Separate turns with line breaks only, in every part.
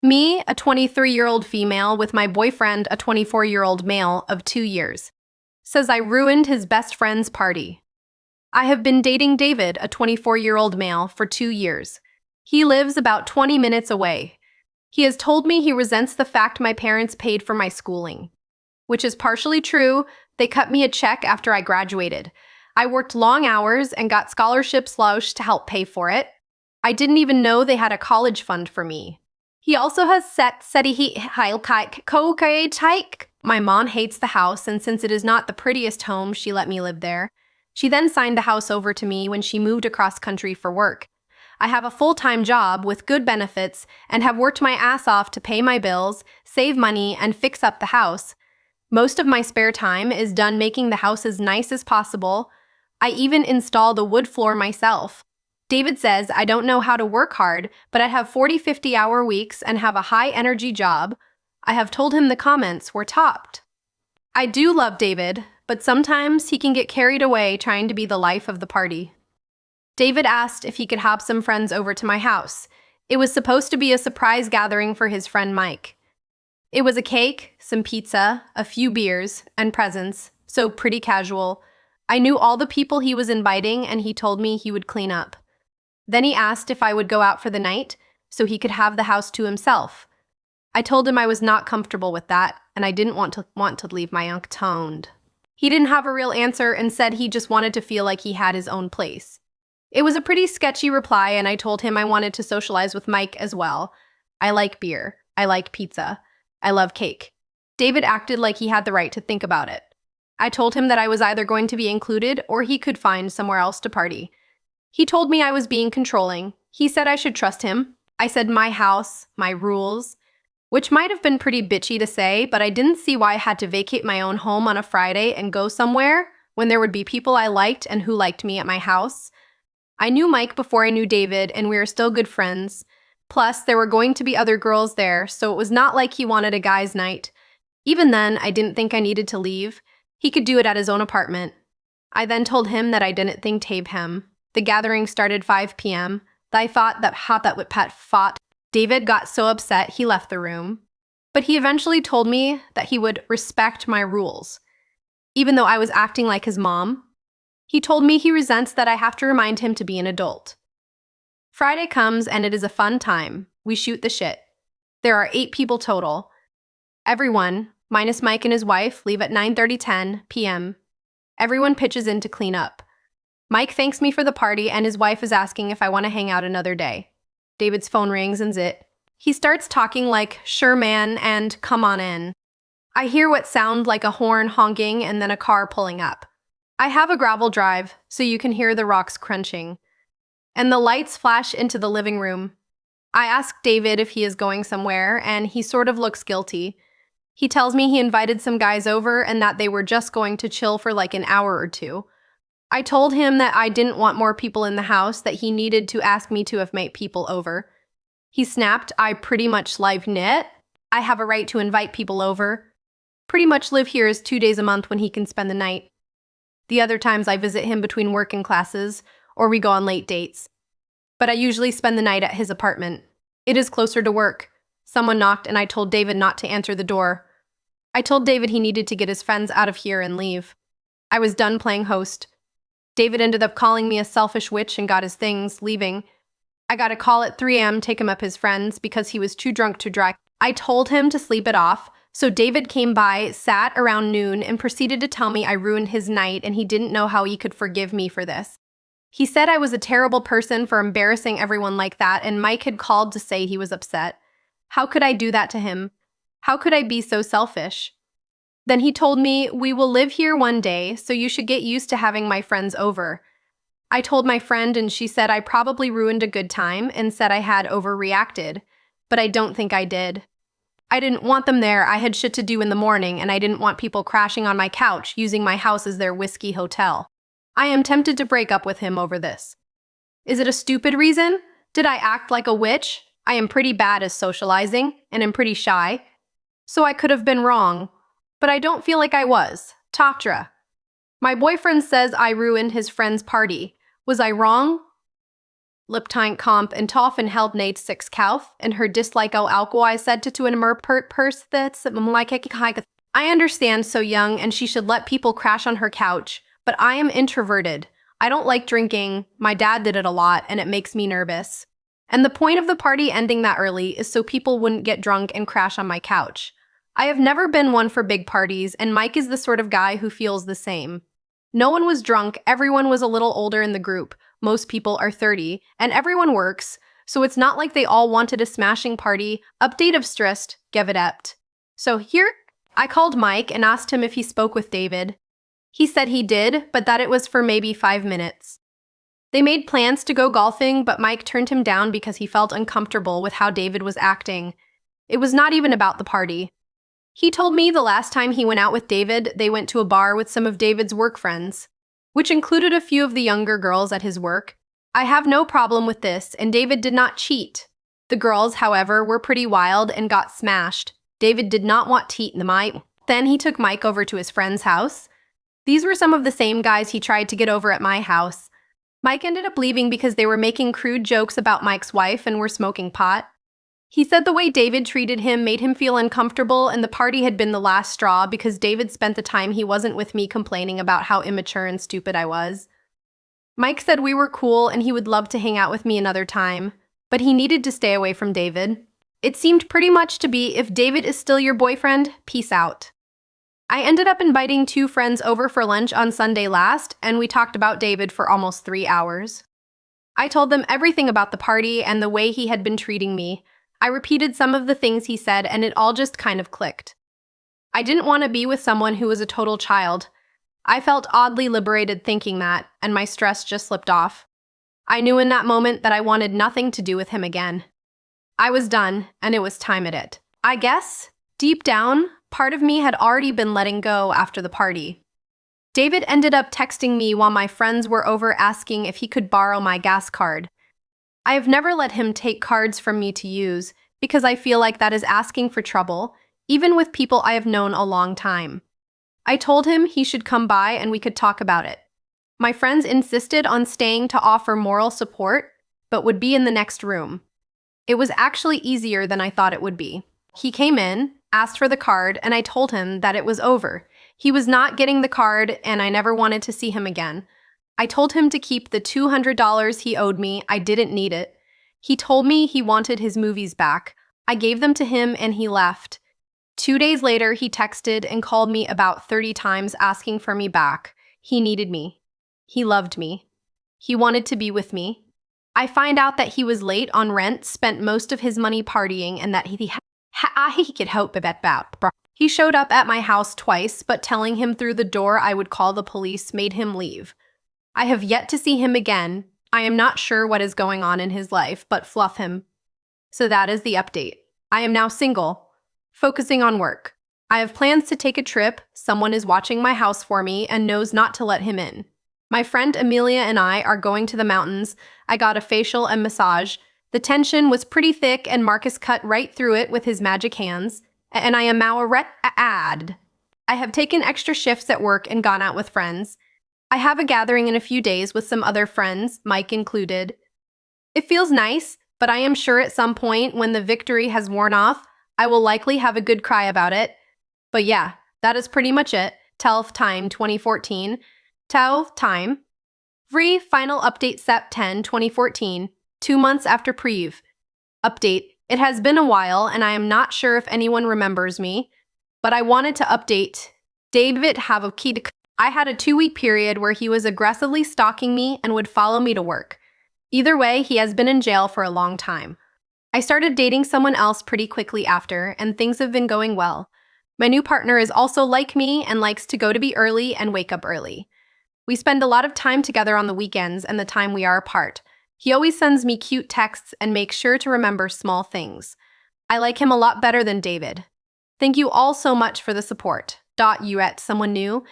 Me, a 23-year-old female with my boyfriend, a 24-year-old male of 2 years, says I ruined his best friend's party. I have been dating David, a 24-year-old male, for 2 years. He lives about 20 minutes away. He has told me he resents the fact my parents paid for my schooling, which is partially true. They cut me a check after I graduated. I worked long hours and got scholarship slush to help pay for it. I didn't even know they had a college fund for me. He also has said he my mom hates the house, and since it is not the prettiest home, she let me live there. She then signed the house over to me when she moved across country for work. I have a full-time job with good benefits and have worked my ass off to pay my bills, save money, and fix up the house. Most of my spare time is done making the house as nice as possible. I even install the wood floor myself. David says I don't know how to work hard, but I have 40-50-hour weeks and have a high-energy job. I have told him the comments were topped. I do love David, but sometimes he can get carried away trying to be the life of the party. David asked if he could have some friends over to my house. It was supposed to be a surprise gathering for his friend Mike. It was a cake, some pizza, a few beers, and presents, so pretty casual. I knew all the people he was inviting, and he told me he would clean up. Then he asked if I would go out for the night, so he could have the house to himself. I told him I was not comfortable with that, and I didn't want to leave my untoned. He didn't have a real answer and said he just wanted to feel like he had his own place. It was a pretty sketchy reply, and I told him I wanted to socialize with Mike as well. I like beer. I like pizza. I love cake. David acted like he had the right to think about it. I told him that I was either going to be included or he could find somewhere else to party. He told me I was being controlling. He said I should trust him. I said my house, my rules, which might have been pretty bitchy to say, but I didn't see why I had to vacate my own home on a Friday and go somewhere when there would be people I liked and who liked me at my house. I knew Mike before I knew David, and we are still good friends. Plus, there were going to be other girls there, so it was not like he wanted a guy's night. Even then, I didn't think I needed to leave. He could do it at his own apartment. I then told him that I didn't think Tave him. The gathering started 5 p.m. I thought that would pet fought. David got so upset he left the room. But he eventually told me that he would respect my rules, even though I was acting like his mom. He told me he resents that I have to remind him to be an adult. Friday comes and it is a fun time. We shoot the shit. There are 8 people total. Everyone, minus Mike and his wife, leave at 9:10 p.m. Everyone pitches in to clean up. Mike thanks me for the party and his wife is asking if I want to hang out another day. David's phone rings and he starts talking like, "Sure man," and "come on in." I hear what sound like a horn honking and then a car pulling up. I have a gravel drive, so you can hear the rocks crunching. And the lights flash into the living room. I ask David if he is going somewhere, and he sort of looks guilty. He tells me he invited some guys over and that they were just going to chill for like an hour or two. I told him that I didn't want more people in the house, that he needed to ask me to invite people over. He snapped, "I pretty much live knit. I have a right to invite people over. Pretty much live here is 2 days a month when he can spend the night. The other times I visit him between work and classes, or we go on late dates. But I usually spend the night at his apartment. It is closer to work." Someone knocked and I told David not to answer the door. I told David he needed to get his friends out of here and leave. I was done playing host. David ended up calling me a selfish witch and got his things, leaving. I got a call at 3 a.m. to take him up his friends because he was too drunk to drive. I told him to sleep it off, so David came by, sat around noon, and proceeded to tell me I ruined his night and he didn't know how he could forgive me for this. He said I was a terrible person for embarrassing everyone like that, and Mike had called to say he was upset. How could I do that to him? How could I be so selfish? Then he told me, "We will live here one day, so you should get used to having my friends over." I told my friend and she said I probably ruined a good time and said I had overreacted, but I don't think I did. I didn't want them there. I had shit to do in the morning and I didn't want people crashing on my couch using my house as their whiskey hotel. I am tempted to break up with him over this. Is it a stupid reason? Did I act like a witch? I am pretty bad at socializing and am pretty shy, so I could have been wrong. But I don't feel like I was. Tatra. My boyfriend says I ruined his friend's party. Was I wrong? Liptine comp and toffen held Nate 6 kauf, and her dislike o alcohol I said to an emer purse that's like I understand so young and she should let people crash on her couch, but I am introverted. I don't like drinking. My dad did it a lot and it makes me nervous. And the point of the party ending that early is so people wouldn't get drunk and crash on my couch. I have never been one for big parties, and Mike is the sort of guy who feels the same. No one was drunk, everyone was a little older in the group. Most people are 30, and everyone works, so it's not like they all wanted a smashing party. Update of stressed, give it ept. So here, I called Mike and asked him if he spoke with David. He said he did, but that it was for maybe 5 minutes. They made plans to go golfing, but Mike turned him down because he felt uncomfortable with how David was acting. It was not even about the party. He told me the last time he went out with David, they went to a bar with some of David's work friends, which included a few of the younger girls at his work. I have no problem with this, and David did not cheat. The girls, however, were pretty wild and got smashed. David did not want to eat the Mike. Then he took Mike over to his friend's house. These were some of the same guys he tried to get over at my house. Mike ended up leaving because they were making crude jokes about Mike's wife and were smoking pot. He said the way David treated him made him feel uncomfortable, and the party had been the last straw because David spent the time he wasn't with me complaining about how immature and stupid I was. Mike said we were cool and he would love to hang out with me another time, but he needed to stay away from David. It seemed pretty much to be, if David is still your boyfriend, peace out. I ended up inviting 2 friends over for lunch on Sunday last, and we talked about David for almost 3 hours. I told them everything about the party and the way he had been treating me. I repeated some of the things he said, and it all just kind of clicked. I didn't want to be with someone who was a total child. I felt oddly liberated thinking that, and my stress just slipped off. I knew in that moment that I wanted nothing to do with him again. I was done, and it was time at it. I guess, deep down, part of me had already been letting go after the party. David ended up texting me while my friends were over asking if he could borrow my gas card. I have never let him take cards from me to use because I feel like that is asking for trouble, even with people I have known a long time. I told him he should come by and we could talk about it. My friends insisted on staying to offer moral support, but would be in the next room. It was actually easier than I thought it would be. He came in, asked for the card, and I told him that it was over. He was not getting the card, and I never wanted to see him again. I told him to keep the $200 he owed me. I didn't need it. He told me he wanted his movies back. I gave them to him, and he left. 2 days later, he texted and called me about 30 times asking for me back. He needed me. He loved me. He wanted to be with me. I find out that he was late on rent, spent most of his money partying, and that he could help about. He showed up at my house twice, but telling him through the door I would call the police made him leave. I have yet to see him again. I am not sure what is going on in his life, but fluff him. So that is the update. I am now single, focusing on work. I have plans to take a trip. Someone is watching my house for me and knows not to let him in. My friend Amelia and I are going to the mountains. I got a facial and massage. The tension was pretty thick and Marcus cut right through it with his magic hands. And I am now ad. I have taken extra shifts at work and gone out with friends. I have a gathering in a few days with some other friends, Mike included. It feels nice, but I am sure at some point when the victory has worn off, I will likely have a good cry about it. But yeah, that is pretty much it. Telf time 2014. Telf time. Free final update Sep 10 2014, 2 months after Prev. Update. It has been a while and I am not sure if anyone remembers me, but I wanted to update. David have a key to. I had a 2-week period where he was aggressively stalking me and would follow me to work. Either way, he has been in jail for a long time. I started dating someone else pretty quickly after, and things have been going well. My new partner is also like me and likes to go to bed early and wake up early. We spend a lot of time together on the weekends and the time we are apart. He always sends me cute texts and makes sure to remember small things. I like him a lot better than David. Thank you all so much for the support. You at someone new.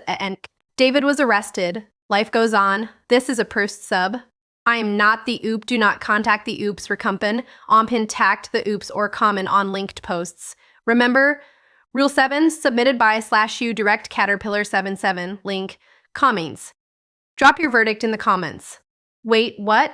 And David was arrested. Life goes on. This is a first sub. I am not the oop. Do not contact the oops for company. Pin tagged the oops or comment on linked posts. Remember, Rule 7 submitted by /u direct Caterpillar 77 link comments. Drop your verdict in the comments. Wait, what?